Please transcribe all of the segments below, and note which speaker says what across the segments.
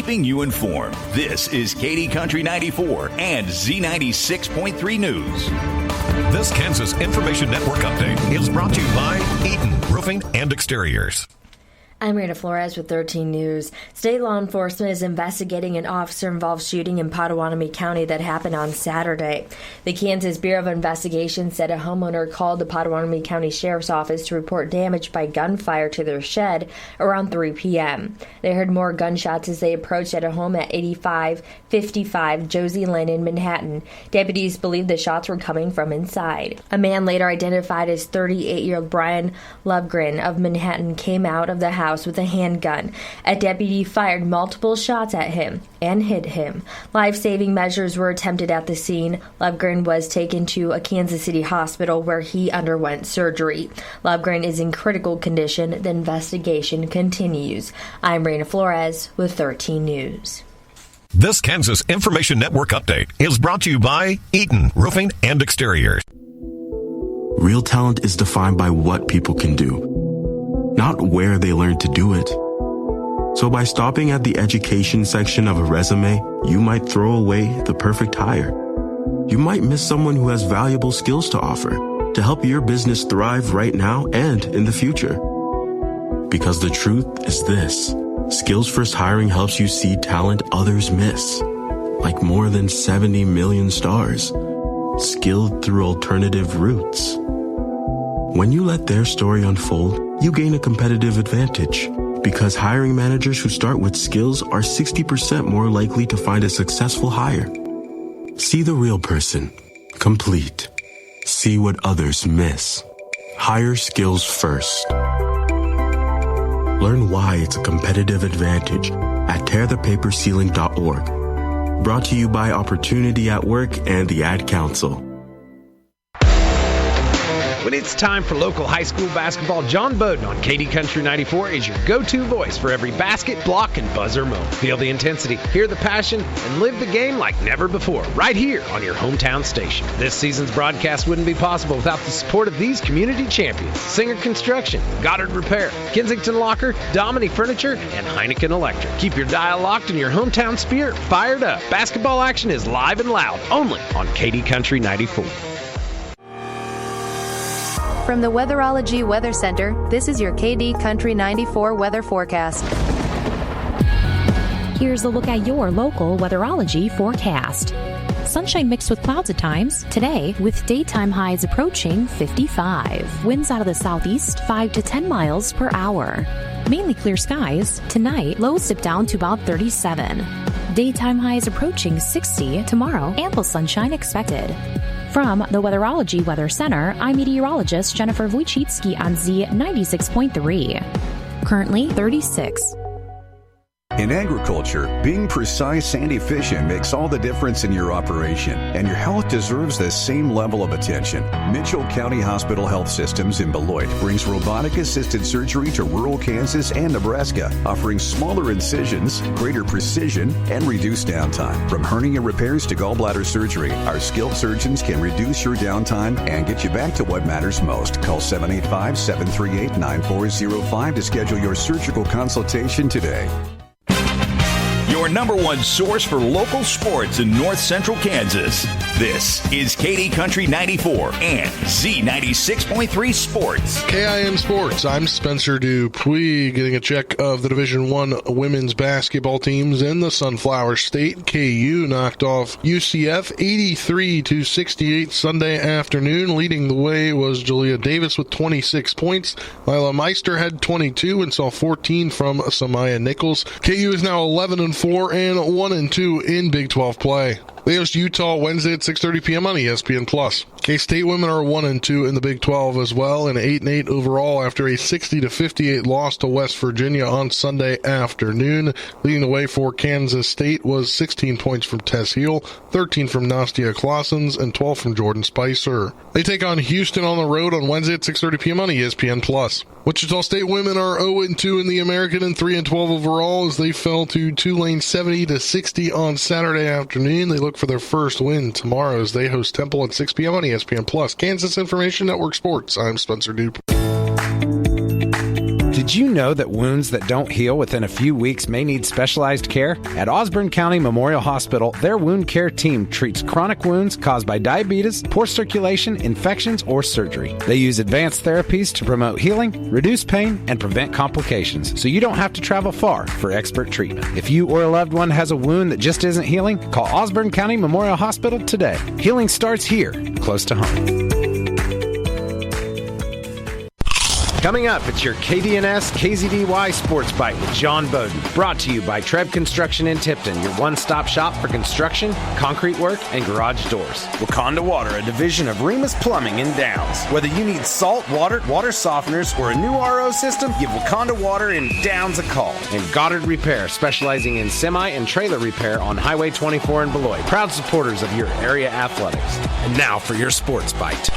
Speaker 1: keeping you informed. This is KD Country 94 and Z96.3 News.
Speaker 2: This Kansas Information Network update is brought to you by Eaton Roofing and Exteriors.
Speaker 3: I'm Rita Flores with 13 News. State law enforcement is investigating an officer-involved shooting in Potawatomi County that happened on Saturday. The Kansas Bureau of Investigation said a homeowner called the Potawatomi County Sheriff's Office to report damage by gunfire to their shed around 3 p.m. They heard more gunshots as they approached at a home at 8555 Josie Lane in Manhattan. Deputies believe the shots were coming from inside. A man later identified as 38-year-old Brian Lovegren of Manhattan came out of the house with a handgun. A deputy fired multiple shots at him and hit him. Life-saving measures were attempted at the scene. Lovegren was taken to a Kansas City hospital where he underwent surgery. Lovegren is in critical condition. The investigation continues. I'm Raina Flores with 13 News.
Speaker 2: This Kansas Information Network update is brought to you by Eaton Roofing and Exteriors.
Speaker 4: Real talent is defined by what people can do, not where they learn to do it. So by stopping at the education section of a resume, you might throw away the perfect hire. You might miss someone who has valuable skills to offer to help your business thrive right now and in the future. Because the truth is this: Skills First Hiring helps you see talent others miss, like more than 70 million stars, skilled through alternative routes. When you let their story unfold, you gain a competitive advantage, because hiring managers who start with skills are 60% more likely to find a successful hire. See the real person, complete. See what others miss. Hire skills first. Learn why it's a competitive advantage at tearthepaperceiling.org. Brought to you by Opportunity at Work and the Ad Council.
Speaker 5: When it's time for local high school basketball, John Bowden on KD Country 94 is your go-to voice for every basket, block, and buzzer moment. Feel the intensity, hear the passion, and live the game like never before, right here on your hometown station. This season's broadcast wouldn't be possible without the support of these community champions: Singer Construction, Goddard Repair, Kensington Locker, Domini Furniture, and Heineken Electric. Keep your dial locked and your hometown spirit fired up. Basketball action is live and loud, only on KD Country 94.
Speaker 6: From the Weatherology Weather Center, this is your KD Country 94 weather forecast.
Speaker 7: Here's a look at your local weatherology forecast. Sunshine mixed with clouds at times today, with daytime highs approaching 55. Winds out of the southeast 5 to 10 miles per hour. Mainly clear skies. Tonight, lows dip down to about 37. Daytime highs approaching 60. Tomorrow, ample sunshine expected. From the Weatherology Weather Center, I'm meteorologist Jennifer Wojcicki on Z96.3. Currently 36.
Speaker 8: In agriculture, being precise and efficient makes all the difference in your operation, and your health deserves the same level of attention. Mitchell County Hospital Health Systems in Beloit brings robotic-assisted surgery to rural Kansas and Nebraska, offering smaller incisions, greater precision, and reduced downtime. From hernia repairs to gallbladder surgery, our skilled surgeons can reduce your downtime and get you back to what matters most. Call 785-738-9405 to schedule your surgical consultation today.
Speaker 1: Your number one source for local sports in north central Kansas. This is KD Country 94 and Z96.3 Sports.
Speaker 9: KIN Sports, I'm Spencer Dupuis, getting a check of the Division I women's basketball teams in the Sunflower State. KU knocked off UCF 83-68 Sunday afternoon. Leading the way was Julia Davis with 26 points. Lila Meister had 22 and saw 14 from Samaya Nichols. KU is now 11-4 and 1-2 in Big 12 play. They host Utah Wednesday at 6:30 p.m. on ESPN+. K-State women are 1-2 in the Big 12 as well, and 8-8 overall after a 60-58 loss to West Virginia on Sunday afternoon. Leading the way for Kansas State was 16 points from Tess Heel, 13 from Nastia Claessens, and 12 from Jordan Spicer. They take on Houston on the road on Wednesday at 6:30 p.m. on ESPN+. Wichita State women are 0-2 in the American and 3-12 overall as they fell to Tulane 70-60 on Saturday afternoon. They look for their first win tomorrow as they host Temple at 6 p.m. on ESPN+. Kansas Information Network Sports. I'm Spencer Dupe.
Speaker 10: Did
Speaker 5: Did you know that wounds that don't heal within a few weeks may need specialized care? At Osborne County Memorial Hospital, their wound care team treats chronic wounds caused by diabetes, poor circulation, infections, or surgery. They use advanced therapies to promote healing, reduce pain, and prevent complications, so you don't have to travel far for expert treatment. If you or a loved one has a wound that just isn't healing, call Osborne County Memorial Hospital today. Healing starts here, close to home. Coming up, it's your KDNS KZDY Sports Bite with John Bowden. Brought to you by Treb Construction in Tipton, your one-stop shop for construction, concrete work, and garage doors.
Speaker 10: Wakanda Water, a division of Remus Plumbing in Downs. Whether you need salt, water softeners, or a new RO system, give Wakanda Water in Downs a call.
Speaker 5: And Goddard Repair, specializing in semi and trailer repair on Highway 24 in Beloit. Proud supporters of your area athletics. And now for your Sports Bite.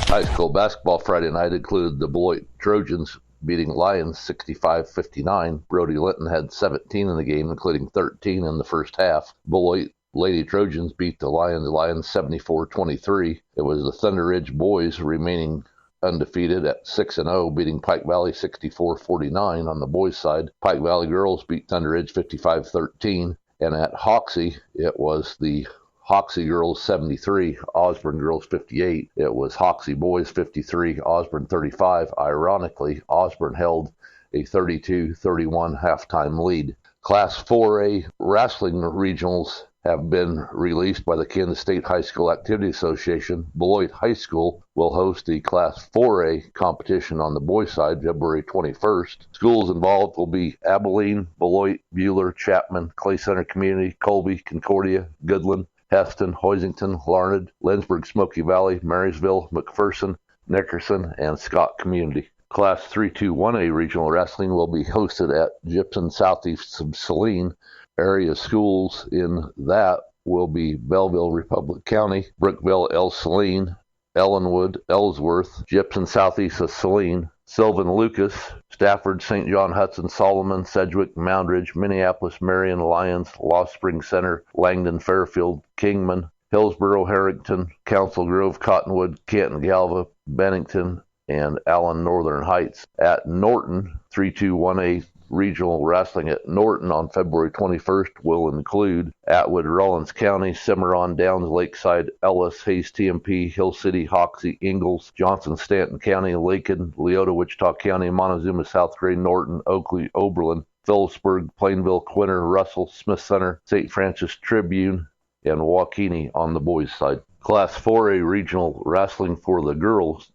Speaker 11: High school basketball Friday night included the Beloit Trojans beating Lions 65-59. Brody Linton had 17 in the game, including 13 in the first half. Beloit Lady Trojans beat the Lions 74-23. It was the Thunder Ridge boys remaining undefeated at 6-0, beating Pike Valley 64-49 on the boys' side. Pike Valley girls beat Thunder Ridge 55-13. And at Hoxie, it was the Hoxie girls 73, Osborne girls 58. It was Hoxie boys 53, Osborne 35. Ironically, Osborne held a 32-31 halftime lead. Class 4A wrestling regionals have been released by the Kansas State High School Activity Association. Beloit High School will host the Class 4A competition on the boys' side February 21st. Schools involved will be Abilene, Beloit, Buhler, Chapman, Clay Center Community, Colby, Concordia, Goodland, Heston, Hoisington, Larned, Lynchburg, Smoky Valley, Marysville, McPherson, Nickerson, and Scott Community. Class 3-2-1A regional wrestling will be hosted at Gypsum southeast of Saline. Area schools in that will be Belleville, Republic County, Brookville, El Saline, Ellenwood, Ellsworth, Gypsum southeast of Saline, Sylvan Lucas, Stafford, St. John, Hudson, Solomon, Sedgwick, Moundridge, Minneapolis, Marion, Lyons, Lost Spring Center, Langdon, Fairfield, Kingman, Hillsboro, Harrington, Council Grove, Cottonwood, Canton, Galva, Bennington, and Allen Northern Heights. At Norton, 3-2-1A regional wrestling at Norton on February 21st will include Atwood, Rollins County, Cimarron, Downs, Lakeside, Ellis, Hayes, TMP, Hill City, Hoxie, Ingalls, Johnson, Stanton County, Lakin, Leota, Wichita County, Montezuma, South Gray, Norton, Oakley, Oberlin, Phillipsburg, Plainville, Quinter, Russell, Smith Center, St. Francis Tribune, and Waukene on the boys' side. Class 4A regional wrestling for the girls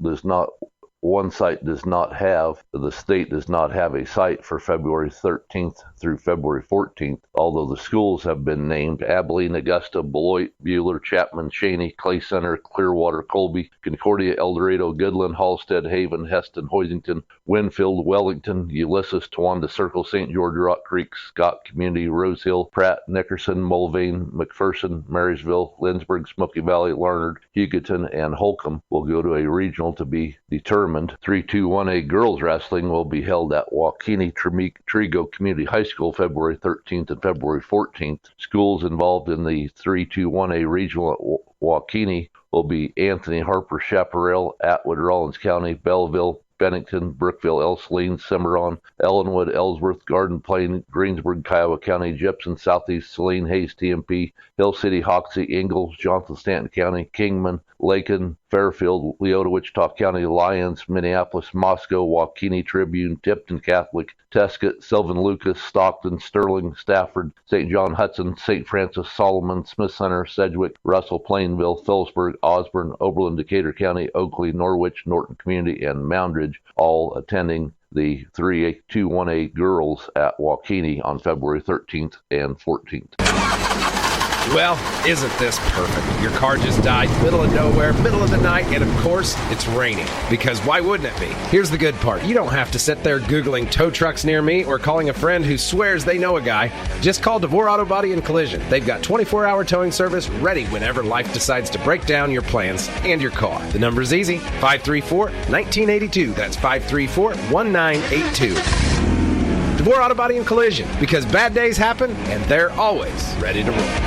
Speaker 11: one site does not have, the state does not have a site for February 13th through February 14th, although the schools have been named Abilene, Augusta, Beloit, Buhler, Chapman, Cheney, Clay Center, Clearwater, Colby, Concordia, El Dorado, Goodland, Halstead, Haven, Heston, Hoisington, Winfield, Wellington, Ulysses, Towanda Circle, St. George, Rock Creek, Scott Community, Rose Hill, Pratt, Nickerson, Mulvane, McPherson, Marysville, Lynchburg, Smoky Valley, Larned, Hugoton, and Holcomb will go to a regional to be determined. 3-2-1A girls wrestling will be held at Waukene Trigo Community High School February 13th and February 14th. Schools involved in the 3-2-1A regional at Waukene will be Anthony, Harper, Chaparral, Atwood, Rollins County, Belleville, Bennington, Brookville, El Saline, Cimarron, Ellenwood, Ellsworth, Garden Plain, Greensburg, Kiowa County, Gypsum, Southeast Saline, Hayes, TMP, Hill City, Hoxie, Ingalls, Johnson, Stanton County, Kingman, Lakin, Fairfield, Leota, Wichita County, Lyons, Minneapolis, Moscow, Waukene Tribune, Tipton Catholic, Tescott, Sylvan Lucas, Stockton, Sterling, Stafford, St. John Hudson, St. Francis, Solomon, Smith Center, Sedgwick, Russell, Plainville, Phillipsburg, Osborne, Oberlin, Decatur County, Oakley, Norwich, Norton Community, and Moundridge, all attending the 3-2-1A girls at Waukene on February 13th and 14th.
Speaker 5: Well, isn't this perfect? Your car just died, middle of nowhere, middle of the night, and of course, it's raining. Because why wouldn't it be? Here's the good part. You don't have to sit there Googling tow trucks near me or calling a friend who swears they know a guy. Just call DeVore Auto Body and Collision. They've got 24-hour towing service ready whenever life decides to break down your plans and your car. The number is easy, 534-1982. That's 534-1982. DeVore Auto Body and Collision, because bad days happen, and they're always ready to roll.